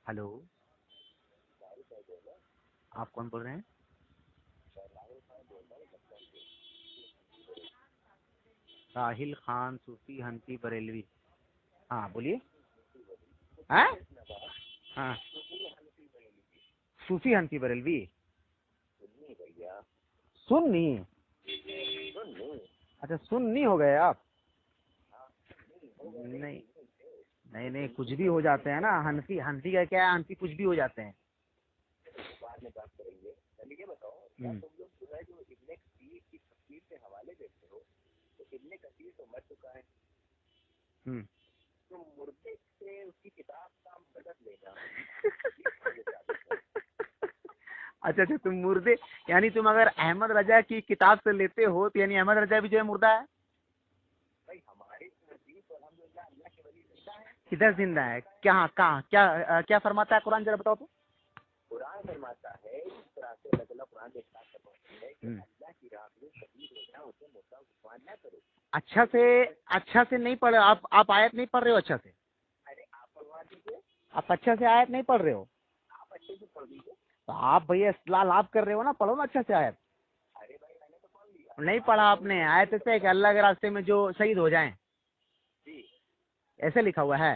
Hello, आप कौन बोल रहे हैं? साहिल खान, सूफी हंसी बरेलवी। हाँ बोलिए। हाँ हाँ, सूफी हंसी बरेलवी। सुन्नी? अच्छा, सुन्नी हो गए आप? नहीं नहीं नहीं, कुछ भी हो जाते हैं ना। हंसी हंसी का क्या है, हंसी कुछ भी हो जाते हैं। हम्म, हम्म। अच्छा अच्छा, तुम मुर्दे, यानी तुम अगर अहमद रजा की किताब से लेते हो तो यानी अहमद रजा भी जो है मुर्दा है। किधर जिंदा है? क्या कहाँ क्या क्या फरमाता है कुरान, जरा बताओ तो। हम्म। अच्छा से, अच्छा से नहीं पढ़, आप आयत नहीं पढ़ रहे हो अच्छा से। आप अच्छा से आयत नहीं पढ़ रहे हो। तो आप भैया इस्तेलाल आप कर रहे हो ना, पढ़ो ना अच्छा से आयत। नहीं पढ़ा आपने। आयत ऐसे है कि अल्लाह के रास्ते में जो शहीद हो जाएं, ऐसे लिखा हुआ है।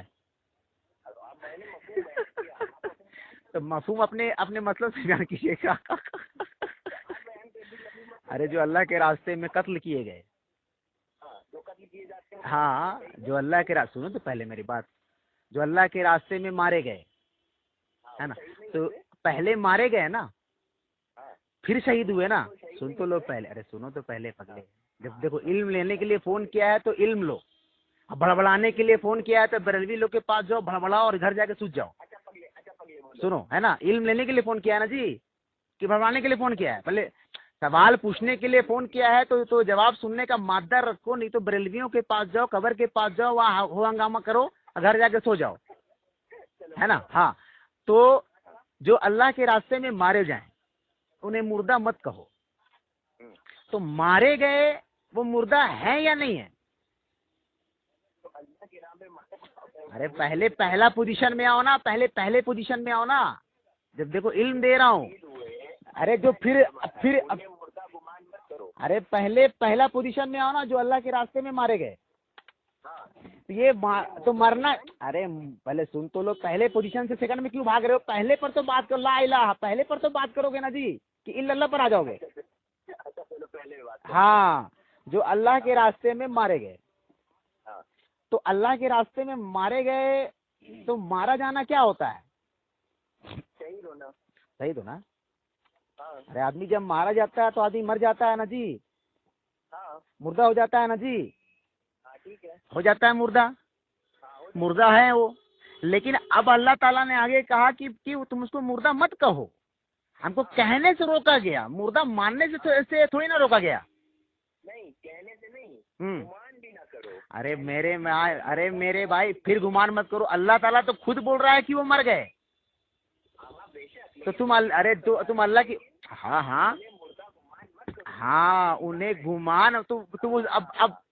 तो मफहूम अपने अपने मतलब से बयान कीजिएगा। अरे जो अल्लाह के रास्ते में कत्ल किए गए। हाँ, जो अल्लाह के रास्ते, सुनो तो पहले मेरी बात। जो अल्लाह के रास्ते में मारे गए, है ना? तो पहले मारे गए ना, फिर शहीद हुए ना। सुन तो लो पहले, अरे सुनो तो पहले पगले। जब देखो, इल्म लेने के लिए फोन किया है तो इल्म लो। अब भड़बड़ाने के लिए फोन किया है तो बरेलवी लोग के पास जाओ, भड़बड़ाओ और घर जाके सूझ जाओ। सुनो, है ना, इल्म लेने के लिए फोन किया है ना जी, कि भड़बड़ाने के लिए फोन किया है? पहले सवाल पूछने के लिए फोन किया है तो जवाब सुनने का मादा रखो, नहीं तो बरेलवियों के पास जाओ, कबर के पास जाओ, वहाँ हो हंगामा करो, घर जाके सो जाओ, है ना? हाँ, तो जो अल्लाह के रास्ते में मारे जाएं उन्हें मुर्दा मत कहो। तो मारे गए वो मुर्दा है या नहीं है? अरे पहले पहला पोजीशन में आओ ना, पहले पहले पोजीशन में आओ ना। जब देखो इल्म दे रहा हूँ। अरे जो फिर अरे पहले पहला पोजीशन में आओ ना, जो अल्लाह के रास्ते में मारे गए। तो तो मरना। अरे पहले सुन तो लो, पहले पोजीशन से सेकंड में क्यों भाग रहे हो? पहले पर तो बात करो, ला इलाहा, पहले पर तो बात करोगे ना जी, कि इल्लल्लाह पर आ जाओगे। हाँ, जो अल्लाह के रास्ते में मारे गए। तो अल्लाह के रास्ते में मारे गए, तो मारा जाना क्या होता है? सही तो ना? अरे आदमी जब मारा जाता है तो आदमी मर जाता है ना जी, मुर्दा हो जाता है ना जी, हो जाता है मुर्दा, मुर्दा है वो। लेकिन अब अल्लाह ताला ने आगे कहा कि तुम उसको मुर्दा मत कहो। हमको कहने से रोका गया, मुर्दा मानने से थोड़ी ना रोका गया। अरे मेरे भाई, फिर गुमान मत करो। अल्लाह ताला तो खुद बोल रहा है कि वो मर गए। तो अरे तुम अल्लाह की, हाँ हाँ हाँ, उन्हें गुमान तुम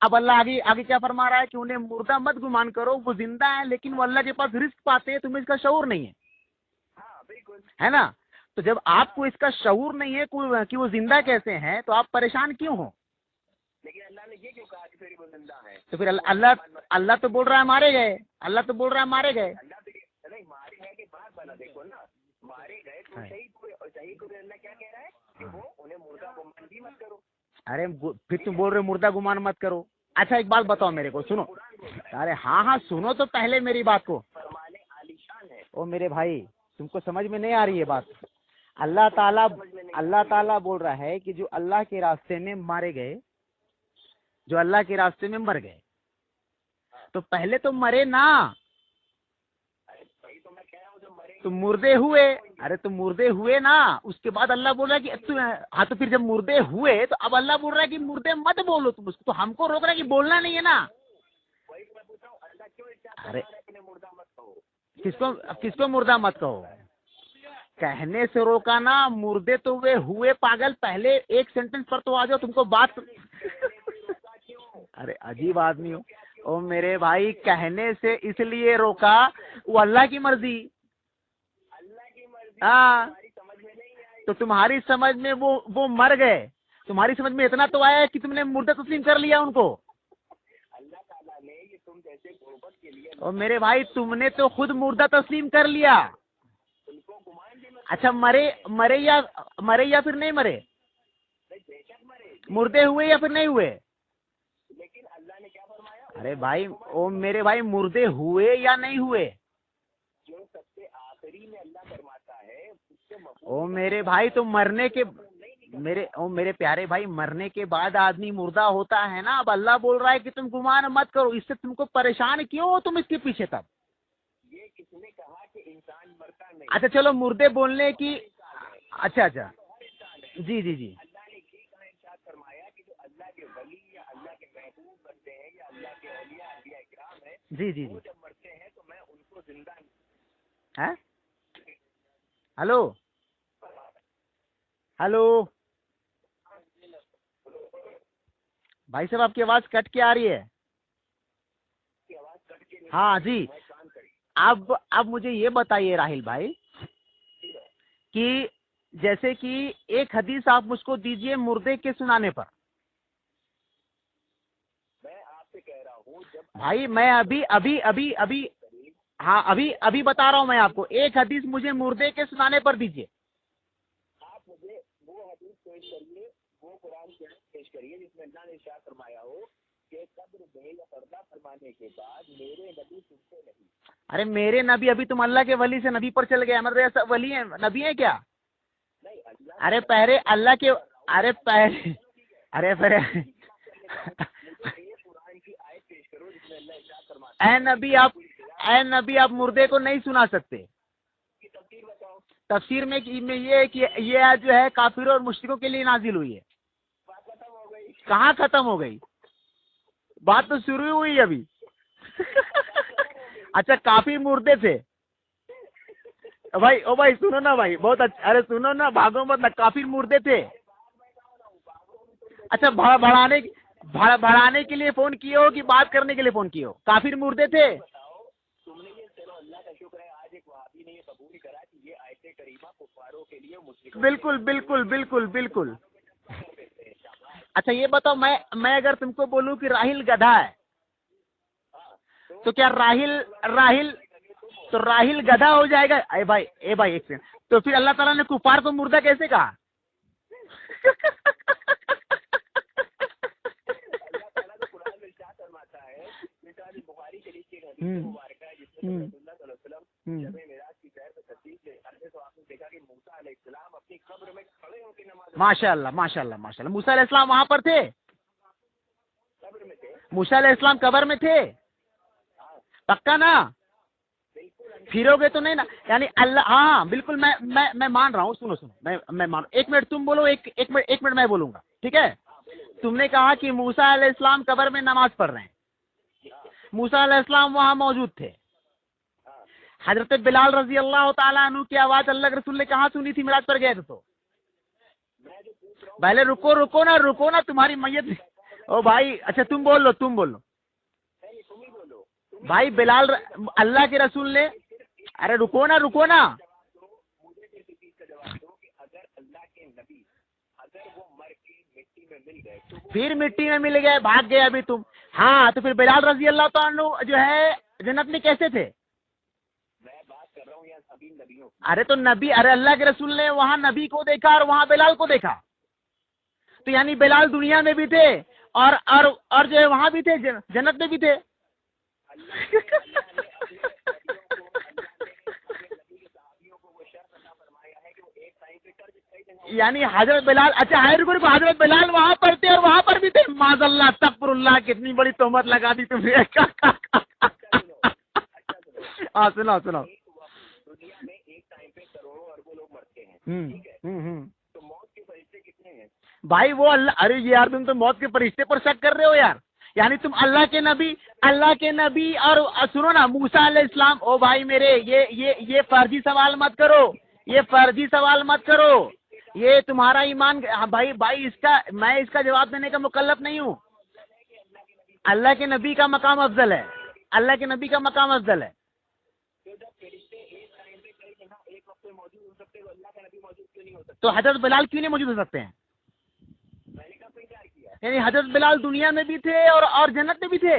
अब अल्लाह आगे आगे क्या फरमा रहा है कि उन्हें मुर्दा मत गुमान करो, वो जिंदा है लेकिन वो अल्लाह के पास रिस्क पाते हैं, तुम्हें इसका शऊर नहीं है ना? तो जब आपको इसका शऊर नहीं है कि वो जिंदा कैसे हैं, तो आप परेशान क्यों हो? तो फिर अल्लाह अल्लाह तो बोल रहा है मारे गए, अल्लाह तो बोल रहा है मारे गए। अरे फिर तुम बोल रहे हो मुर्दा गुमान मत करो। अच्छा एक बात बताओ मेरे को, सुनो। अरे हाँ हाँ, सुनो तो पहले मेरी बात को। ओ मेरे भाई, तुमको समझ में नहीं आ रही है बात। अल्लाह ताला बोल रहा है कि जो अल्लाह के रास्ते में मारे गए, जो अल्लाह के रास्ते में मर गए, तो पहले तो मरे ना, तो मुर्दे हुए। अरे तो मुर्दे हुए ना, उसके बाद अल्लाह बोल रहा है कि हाँ, तो फिर जब मुर्दे हुए तो अब अल्लाह बोल रहा है कि मुर्दे मत बोलो तुम उसको, तो हमको रोक रहा है कि बोलना नहीं है ना। अरे किसको किसको मुर्दा मत कहो? कहने से रोका ना, मुर्दे तो वे हुए पागल, पहले एक सेंटेंस पर तो आ जाओ, तुमको बात। अरे अजीब आदमी हो। ओ मेरे भाई, कहने से इसलिए रोका, वो अल्लाह की मर्जी। हाँ, तो तुम्हारी समझ में वो मर गए, तुम्हारी समझ में इतना तो आया है कि तुमने मुर्दा तस्लीम कर लिया उनको। और मेरे भाई तुमने तो खुद मुर्दा तस्लीम कर लिया। अच्छा, मरे या फिर नहीं मरे, मुर्दे हुए या फिर नहीं हुए? अरे भाई, ओ मेरे भाई, मुर्दे हुए या नहीं हुए? ओ मेरे भाई, तो मरने के मेरे प्यारे भाई, मरने के बाद आदमी मुर्दा होता है ना। अब अल्लाह बोल रहा है कि तुम गुमान मत करो, इससे तुमको परेशान क्यों हो तुम इसके पीछे तब? ये किसने कहा कि इंसान मरता नहीं? अच्छा चलो, मुर्दे बोलने की, अच्छा अच्छा, जी जी जी, जी जी जी, हैं? हेलो हेलो, भाई साहब आपकी आवाज कट के आ रही है। हाँ जी, अब मुझे ये बताइए राहिल भाई कि जैसे कि एक हदीस आप मुझको दीजिए मुर्दे के सुनाने पर। भाई मैं अभी अभी अभी अभी हाँ, अभी अभी बता रहा हूँ मैं आपको, एक हदीस मुझे मुर्दे के सुनाने पर दीजिए। अरे मेरे नबी, अभी तुम अल्लाह के वली से नबी पर चल गए, मतलब ऐसा वली है, नबी है क्या? अरे पहले अल्लाह के, अरे पहले, अरे पहले ए नबी आप मुर्दे को नहीं सुना सकते। तफसीर में ये है कि ये आयत जो है काफिरों और मुश्रिकों के लिए नाजिल हुई है। कहाँ खत्म हो गई? बात तो शुरू हुई अभी। अच्छा, काफी मुर्दे थे भाई। ओ भाई सुनो ना भाई, बहुत अच्छा, अरे सुनो ना, भागो मत ना, काफी मुर्दे थे। अच्छा, बढ़ाने के लिए फोन किए हो कि बात करने के लिए फोन किए हो? काफिर मुर्दे थे। बिल्कुल बिल्कुल बिल्कुल बिल्कुल। अच्छा ये बताओ, मैं अगर तुमको बोलूं कि राहिल गधा है, तो क्या राहिल राहिल तो राहिल गधा हो जाएगा? ए भाई एक सेकंड, तो फिर अल्लाह ताला ने कुफार को मुर्दा कैसे कहा? माशाअल्लाह माशाअल्लाह माशाअल्लाह, मूसा अलैहिस्सलाम वहां पर थे? मूसा अलैहिस्सलाम कब्र में थे? पक्का ना? फिरोगे तो नहीं ना? यानी अल्लाह, हाँ बिल्कुल, मैं मान रहा हूँ। सुनो सुनो, मैं मान, एक मिनट तुम बोलो, एक मिनट मैं बोलूंगा, ठीक है? तुमने कहा कि मूसा अलैहिस्सलाम कब्र में नमाज पढ़ रहे हैं, मूसा अलैहिस्सलाम वहां मौजूद थे। हजरत बिलाल रजी अल्लाह ताला अन्हु की आवाज अल्लाह के रसूल ने कहाँ सुनी थी? मिराज पर गए थे तो। पहले रुको ना, तुम्हारी मैयत। ओ भाई, अच्छा तुम बोल लो भाई। बिलाल अल्लाह के रसूल ने, अरे रुको ना, फिर मिट्टी में मिल गए, भाग गए अभी तुम। हाँ, तो फिर बिलाल रजी अल्लाह ताला जो है जन्नत में कैसे थे? अरे तो नबी, अरे अल्लाह के रसूल ने वहां नबी को देखा और वहां बिलाल को देखा, तो यानी बिलाल दुनिया में भी थे और जो है वहां भी थे, जन्नत में भी थे। यानी हजरत बिलाल, अच्छा है, रुको, हजरत बिलाल वहां पर थे और वहां पर भी थे? माजल्लाह तकफुरुल्लाह, कितनी बड़ी तोहमत लगा दी तुमने। हाँ सुनाओ। हम्म। भाई वो अल्लाह, अरे यार तुम तो मौत के फरिश्ते पर शक कर रहे हो यार। यानी तुम अल्लाह के नबी और सुनो ना, मूसा अलैहिस्सलाम, ओ भाई मेरे, ये फर्जी सवाल मत करो, ये फर्जी सवाल मत करो, ये तुम्हारा ईमान। हाँ भाई मैं इसका जवाब देने का मुकल्लफ नहीं हूँ। अल्लाह के नबी का मकाम अफजल है, अल्लाह के नबी का मकाम अफजल है। तो हजरत बिलाल क्यों नहीं मौजूद हो सकते हैं? यानी हजरत बिलाल दुनिया में भी थे और जन्नत में भी थे।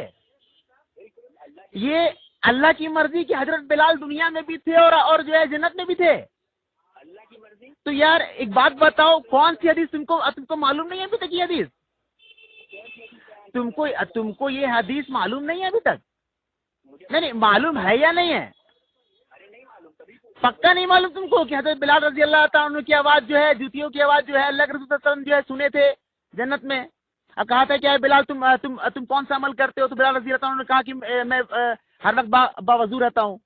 ये अल्लाह की मर्जी कि हजरत बिलाल दुनिया में भी थे और जो है जन्नत में भी थे। तो यार एक बात बताओ, कौन सी हदीस तुमको मालूम नहीं है अभी तक? ये हदीस तुमको ये हदीस मालूम नहीं है अभी तक? नहीं, मालूम है या नहीं है? पक्का नहीं मालूम तुमको कि हजरत बिलाल रजी अल्लाह ताला अन्हु की आवाज जो है, जूतियों की आवाज जो है, अल्लाह के रसूल सल्लल्लाहु अलैहि वसल्लम जो है सुने थे जन्नत में। और कहा था क्या बिलाल तुम कौन सा अमल करते हो? तो बिलाल रजी अल्लाह ताला अन्हु ने कहा कि मैं हर वक्त बावजू रहता हूँ।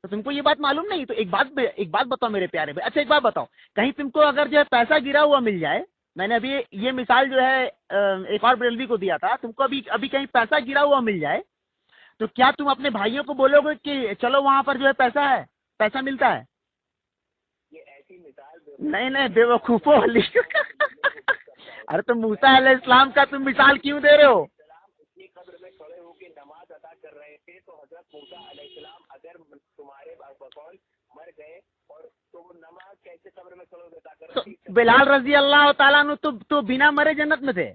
तो तुमको ये बात मालूम नहीं? तो एक बात बताओ मेरे प्यारे भाई। अच्छा एक बात बताओ, कहीं तुमको अगर जो है पैसा गिरा हुआ मिल जाए, मैंने अभी ये मिसाल जो है एक और बेलवी को दिया था, तुमको अभी कहीं पैसा गिरा हुआ मिल जाए, तो क्या तुम अपने भाइयों को बोलोगे कि चलो वहां पर जो है पैसा मिलता है? ये ऐसी मिसाल नहीं बेवकूफो वाली अरे तो मूसा अलैहिस्सलाम का तुम मिसाल क्यों दे रहे हो? कब्र में खड़े होकर नमाज अदा कर रहे थे, तो हजरत मूसा अलैहिस्सलाम अगर तुम्हारे बकौल मर गए और तो वो नमाज कैसे कब्र में खड़े होकर अदा कर रहे थे? तो बिलाल रजी अल्लाह ताला अन्हु तो बिना मरे जन्नत में थे।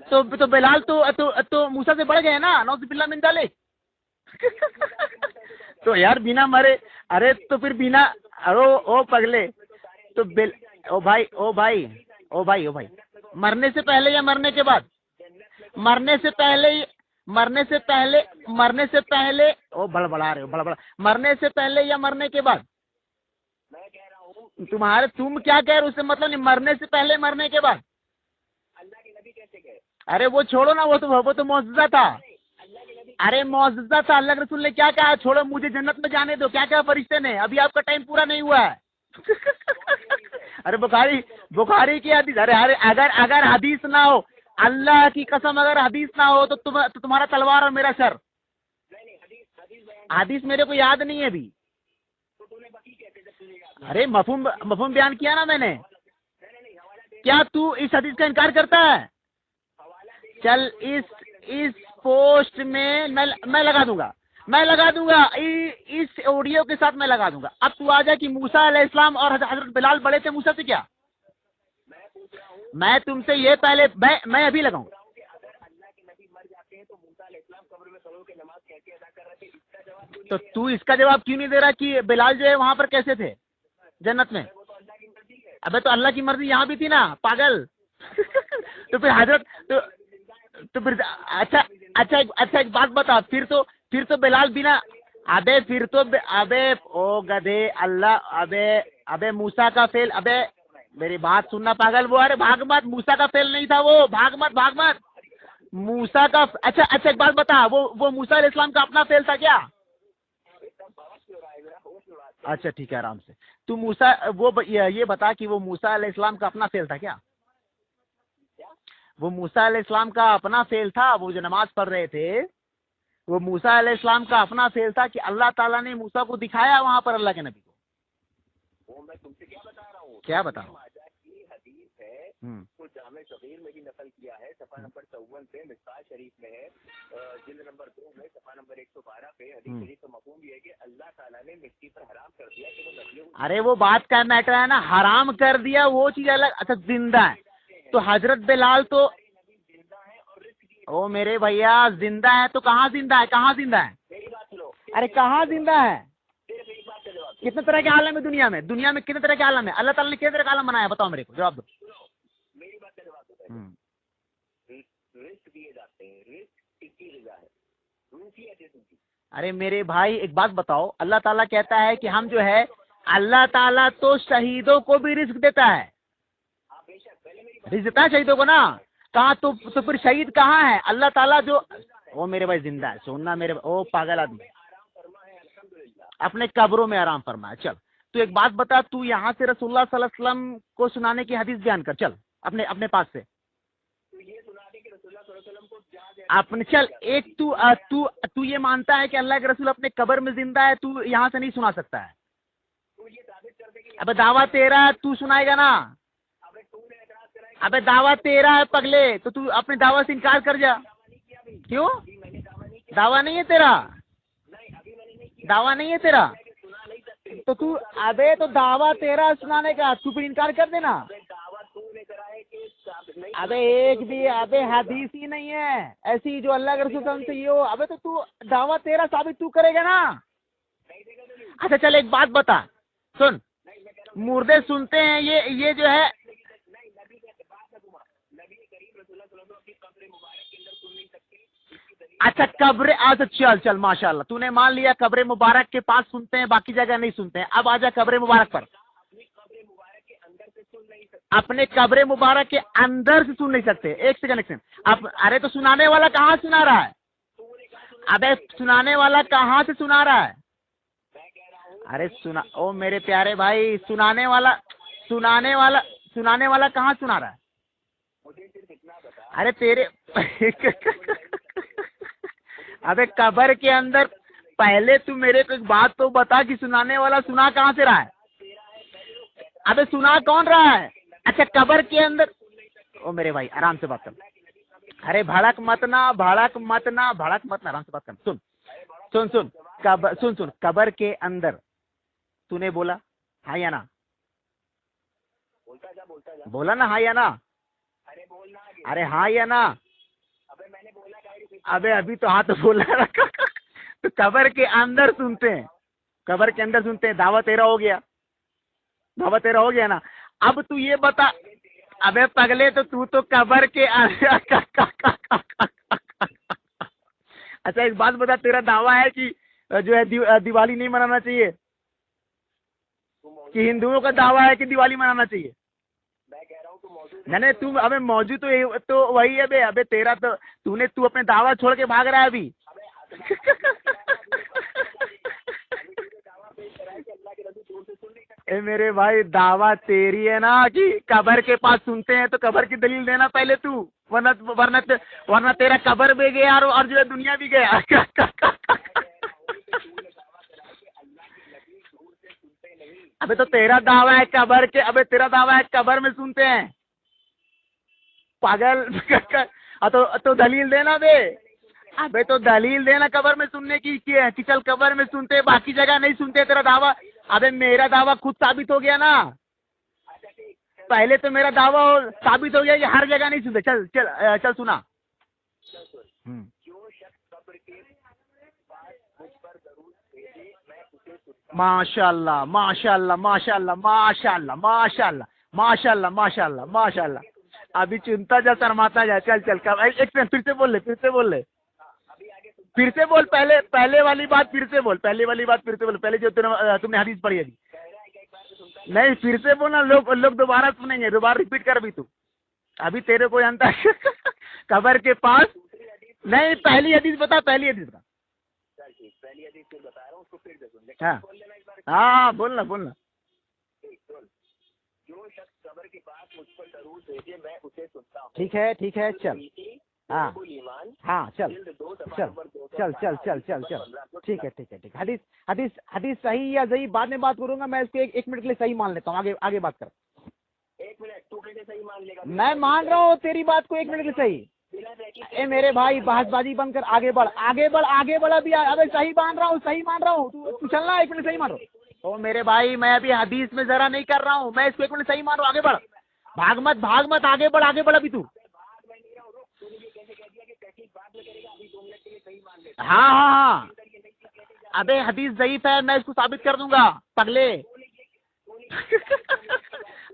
तो बिलाल तो मूसा से बढ़ गए ना, नौजुबिल्लाह मिन जालिक तो यार बिना मरे, अरे तो फिर बिना, अरे ओ पगले, तो ओ भाई मरने से पहले या मरने के बाद? मरने से पहले ओ बड़बड़ा रहे हो, बड़बड़ा। मरने से पहले या मरने के बाद? मैं कह रहा हूँ तुम क्या कह रहे हो उससे मतलब नहीं। मरने से पहले मरने के बाद? अल्लाह के नबी कैसे गए? अरे वो छोड़ो ना, वो तो मौजूदा था। अरे मौजूदा था। अल्लाह के रसूल ने क्या कहा? छोड़ो, मुझे जन्नत में जाने दो। क्या कहा फरिश्ते ने? अभी आपका टाइम पूरा नहीं हुआ है अरे बुखारी की हदीस। अरे अगर हदीस ना हो, अल्लाह की कसम अगर हदीस ना हो तो तुम्हारा तलवार और मेरा सर। हदीस मेरे को याद नहीं है अभी। अरे मफहूम बयान किया ना मैंने। क्या तू इस हदीस का इनकार करता है? चल इस पोस्ट में मैं लगा दूंगा इस ऑडियो के साथ मैं लगा दूंगा। अब तू आ जा कि मूसा अलैहिस्सलाम और हजरत बिलाल बड़े थे मूसा से क्या? मैं तुमसे ये पहले मैं अभी लगाऊंगा। तो तू इसका जवाब क्यों नहीं दे रहा कि बिलाल जो है वहां पर कैसे थे जन्नत में? अबे तो अल्लाह की मर्जी यहाँ भी थी ना, पागल तो फिर हजरत तो फिर अच्छा एक बात बता, फिर तो बिलाल बिना, अबे ओ गधे, अल्लाह अबे मूसा का फेल, अबे मेरी बात सुनना पागल। वो अरे भाग मत, मूसा का फेल नहीं था वो, भाग मत मूसा का। अच्छा एक बात बता, वो मूसा अलैहिस्सलाम का अपना फेल था क्या? अच्छा ठीक है, आराम से। तू मूसा ये बता कि वो मूसा अलैहिस्सलाम का अपना फेल था क्या? वो मूसा अलैहिस्सलाम का अपना फेल था? वो जो नमाज पढ़ रहे थे, वो मूसा अलैहिस्सलाम का अपना फेल था कि अल्लाह ताला ने मूसा को दिखाया वहां पर अल्लाह के नबी को? वो मैं तुमसे क्या बता रहा हूँ, हदीस है, तो जामे सगीर में भी नकल किया है, सफा नंबर 54 पे, मिस्कात शरीफ में है, जिल्द नंबर 2 में, सफा नंबर 112 पे हदीस शरीफ का मफहूम ये है कि अल्लाह ताला ने मिट्टी पर हराम कर दिया कि वो नदियों। अरे वो बात का मैटर है ना, हराम कर दिया वो चीज अलग। अच्छा जिंदा है तो हजरत बिलाल तो ओ मेरे भैया जिंदा है तो कहाँ जिंदा है? अरे कहाँ जिंदा है? कितने तरह के आलम है दुनिया में कितने तरह के आलम है? अल्लाह ताला ने कितने तरह का आलम बनाया? बताओ मेरे को, जवाब दो। मेरी बात का जवाब दो। रिस्क दिए जाते हैं, रिस्क किसकी रजा है? अरे मेरे भाई एक बात बताओ, अल्लाह ताला कहता है कि हम जो है, अल्लाह ताला तो शहीदों को भी रिस्क देता है, रिस्क देता है शहीदों को ना। कहाँ तो फिर शहीद कहाँ है? अल्लाह ताला जो, वो मेरे भाई जिंदा है, सुनना मेरे, ओ पागल आदमी, अपने कब्रों में आराम फरमाया। चल तू एक बात बता, तू यहाँ से रसूलुल्लाह सल्लल्लाहु अलैहि वसल्लम को सुनाने की हदीस बयान कर, चल अपने पास से अपने। चल एक तू ये मानता है कि अल्लाह के रसूल अपने कब्र में जिंदा है, तू यहाँ से नहीं सुना सकता है? अबे दावा तेरा है, तू सुनाएगा ना? अबे दावा तेरा है पगले, तो तू अपने दावा से इनकार कर जा। क्यों? दावा नहीं है तेरा? तो तू, अबे तो दावा तेरा सुनाने का, तू फिर इनकार कर देना। अबे एक भी, अबे हदीस ही नहीं है ऐसी जो अल्लाह के रसूल सल्लल्लाहु अलैहि वसल्लम से ये हो। अबे तो तू दावा तेरा साबित तू करेगा ना। अच्छा चल एक बात बता, सुन, मुर्दे सुनते हैं ये जो है। अच्छा कब्र, अच्छा चल चल माशाल्लाह, तूने मान लिया कब्र मुबारक के पास सुनते हैं, बाकी जगह नहीं सुनते हैं। अब आजा कब्र मुबारक पर। अपने कब्र मुबारक के अंदर से सुन नहीं सकते। एक सेकंड एक सेकंड। अब अरे तो सुनाने वाला कहाँ सुना रहा है? अबे सुनाने वाला कहाँ से सुना रहा है? अरे सुना, ओ मेरे प्यारे भाई, सुनाने वाला कहाँ सुना रहा है? अरे तेरे अबे कब्र के अंदर, पहले तू मेरे को एक बात तो बता कि सुनाने वाला सुना कहाँ से रहा है? अबे सुना कौन रहा है? अच्छा कब्र के अंदर, ओ मेरे भाई आराम से बात कर। अरे भड़क मत ना, आराम से बात कर। सुन कब्र के अंदर तूने बोला हाँ या ना? बोला ना हाँ या ना? अरे हाँ या ना? अबे अभी तो हाँ तो बोला रखा। तो कब्र के अंदर सुनते हैं, दावा तेरा हो गया ना। अब तू ये बता, अबे पगले तो तू तो कब्र के अच्छा एक बात बता, तेरा दावा है कि जो है दिवाली नहीं मनाना चाहिए, कि हिंदुओं का दावा है कि दिवाली मनाना चाहिए? नहीं तुम, अबे मौजूद तो वही है बे। अबे तेरा तो तू अपने दावा छोड़ के भाग रहा है अभी। ए मेरे भाई, दावा तेरी है ना कि कब्र के पास सुनते हैं, तो कब्र की दलील देना पहले तू, वरना तेरा कब्र भी गया और जो है दुनिया भी गया। अबे तो तेरा दावा है कब्र के, अबे तेरा दावा है कब्र में सुनते हैं, पागल। तो दलील देना बे। अबे तो दलील देना कब्र में सुनने की, कि चल कब्र में सुनते बाकी जगह नहीं सुनते, तेरा दावा। अबे मेरा दावा खुद साबित हो गया ना, पहले तो मेरा दावा साबित हो गया कि हर जगह नहीं सुनते। चल चल चल सुना। माशाल्लाह माशाल्लाह माशाल्लाह माशाल्लाह माशाल्लाह माशाल्लाह माशाल्लाह माशाल्लाह। अभी चिंता जा, शर्माता जा। चल चल एक सेकंड, फिर से बोल ले, पहले वाली बात फिर से बोल, पहले जो तुमने हदीस पढ़ी अभी। नहीं फिर से बोलना, लोग दोबारा सुनेंगे, दोबारा रिपीट कर। अभी तू, अभी तेरे को जानता है। कब्र के पास नहीं, पहली हदीस बता। हाँ हाँ बोलना। ठीक है चल। हाँ हाँ चल। हदीस सही या सही बाद में बात करूंगा मैं, इसको एक मिनट के लिए सही मान लेता हूँ। आगे बात कर। 1 मिनट तू कैसे सही मान लेगा? मैं मान रहा हूँ तेरी बात को 1 मिनट के लिए सही। ए मेरे भाई बहसबाजी बंद कर, आगे बढ़ अभी। अबे सही मान रहा हूँ, तू चलना 1 मिनट सही मान रहा हूँ। तो मेरे भाई मैं अभी हदीस में जरा नहीं कर रहा हूँ, मैं इसको 1 मिनट सही मान रहा हूँ। आगे बढ़, भाग मत, आगे बढ़ अभी तू। हाँ अबे हदीस ज़ईफ है, मैं इसको साबित कर दूंगा पगले।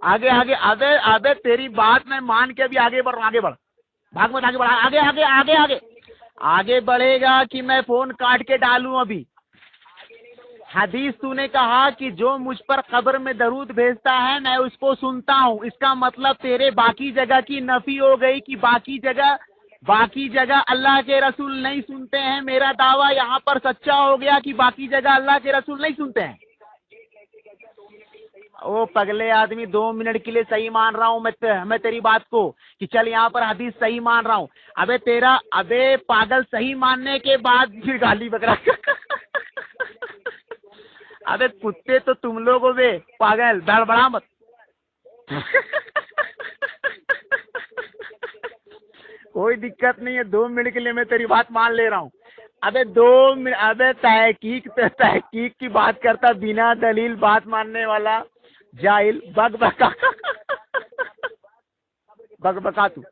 अबे तेरी बात मैं मान के अभी आगे बढ़ रहा हूँ। आगे बढ़, भाग मत, आगे बढ़ेगा कि मैं फोन काट के डालूं अभी। हदीस तूने कहा कि जो मुझ पर कब्र में दरूद भेजता है मैं उसको सुनता हूँ, इसका मतलब तेरे बाकी जगह की नफी हो गई कि बाकी जगह अल्लाह के रसूल नहीं सुनते हैं। मेरा दावा यहाँ पर सच्चा हो गया कि बाकी जगह अल्लाह के रसूल नहीं सुनते हैं। ओ पगले आदमी, 2 मिनट के लिए सही मान रहा हूँ मैं तेरी बात को, कि चल यहाँ पर हदीस सही मान रहा हूँ। अबे पागल, सही मानने के बाद फिर गाली बकरा। अबे कुत्ते तो तुम लोग हो बे, पागल, बड़ा मत। कोई दिक्कत नहीं है, 2 मिनट के लिए मैं तेरी बात मान ले रहा हूँ। अबे 2 मिनट, अबे तहकीक की बात करता, बिना दलील बात मानने वाला जाहिल बकबका। बकबका तू।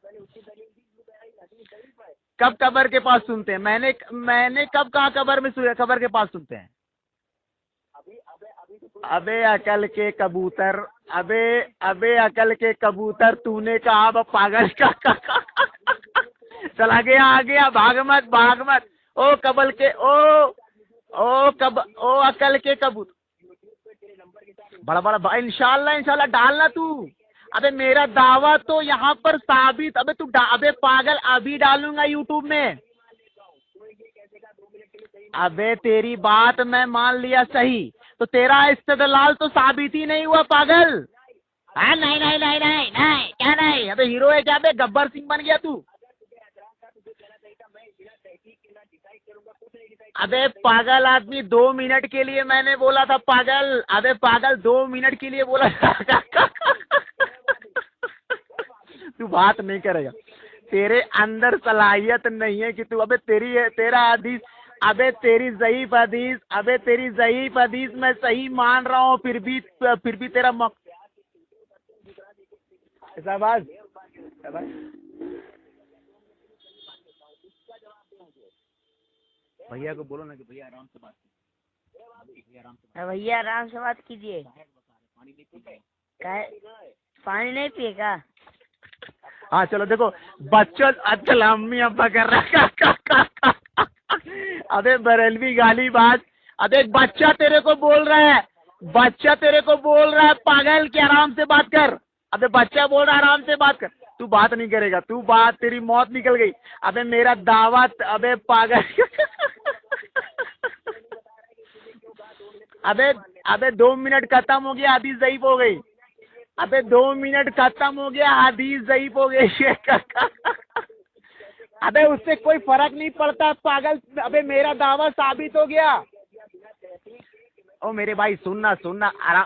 कब कबर के पास सुनते हैं? मैंने कब कहा कबर में कबर के पास सुनते हैं? अबे अकल के कबूतर, अबे अकल के कबूतर, तूने कहा अब पागल का। चल आ गया, भाग मत। ओ कबल के ओ अकल के कबूतर, बड़ा इंशाल्लाह डालना तू। अबे मेरा दावा तो यहाँ पर साबित, अबे तू अबे पागल, अभी डालूंगा यूट्यूब में। अबे तेरी बात मैं मान लिया सही, तो तेरा इस्तेदलाल तो साबित ही नहीं हुआ पागल। हाँ नहीं नहीं नहीं नहीं नहीं, क्या नहीं? अबे हीरो है क्या? बे गब्बर सिंह बन गया तू। अबे पागल आदमी, 2 मिनट के लिए मैंने बोला था पागल। अबे पागल, 2 मिनट के लिए बोला था। तू बात नहीं करेगा, तेरे अंदर सलाहियत नहीं है कि तू, अबे तेरा हदीस, अबे तेरी ज़ईफ हदीस मैं सही मान रहा हूँ, फिर भी तेरा शाबाश। भैया को बोलो ना कि भैया आराम से बात कीजिए, भैया आराम से बात कीजिए। पानी नहीं पिएगा? हाँ चलो देखो, बच्चों आजकल अम्मी अब्बा कर रहा। अबे बरेलवी गाली बात। अबे बच्चा तेरे को बोल रहा है पागल कि आराम से बात कर। अबे बच्चा बोल रहा है आराम से बात कर, तू बात नहीं करेगा, तेरी मौत निकल गई। अबे मेरा दावत, अबे पागल। अबे 2 मिनट खत्म हो गया, हदीस ज़ईफ हो गई। अबे 2 मिनट खत्म हो गया, हदीस ज़ईफ हो गई। अबे उससे कोई फर्क नहीं पड़ता पागल। अबे मेरा दावा साबित हो गया। ओ मेरे भाई सुनना आराम